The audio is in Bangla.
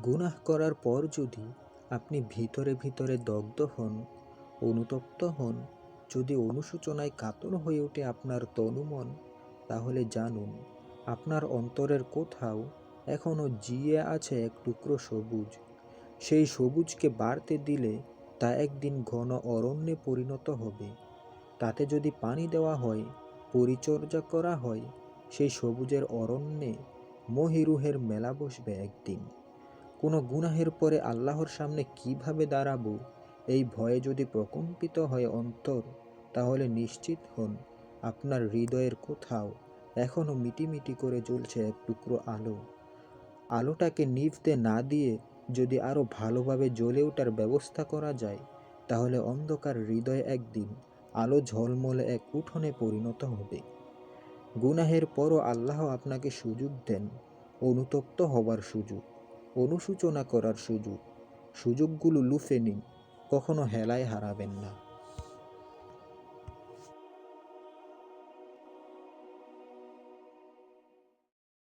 গুনাহ করার পর যদি আপনি ভিতরে ভিতরে দগ্ধ হন, অনুতপ্ত হন, যদি অনুশোচনায় কাতর হয়ে ওঠে আপনার তনুমন, তাহলে জানুন আপনার অন্তরের কোথাও এখনও জিয়ে আছে এক টুকরো সবুজ। সেই সবুজকে বাড়তে দিলে তা একদিন ঘন অরণ্যে পরিণত হবে। তাতে যদি পানি দেওয়া হয়, পরিচর্যা করা হয়, সেই সবুজের অরণ্যে মহিরুহের মেলা বসবে একদিন। কোনো গুনাহের পরে আল্লাহর সামনে কিভাবে দাঁড়াবো, এই ভয়ে যদি প্রকম্পিত হয় অন্তর, তাহলে নিশ্চিত হন আপনার হৃদয়ের কোথাও এখনও মিটিমিটি করে জ্বলছে এক টুকরো আলো। আলোটাকে নিভতে না দিয়ে যদি আরও ভালোভাবে জ্বলে ওঠার ব্যবস্থা করা যায়, তাহলে অন্ধকার হৃদয় একদিন আলো ঝলমলে এক উঠোনে পরিণত হবে। গুনাহের পরও আল্লাহ আপনাকে সুযোগ দেন, অনুতপ্ত হবার সুযোগ, অনুশোচনা করার সুযোগ। সুযোগগুলো লুফে নিন, কখনো হেলায় হারাবেন না।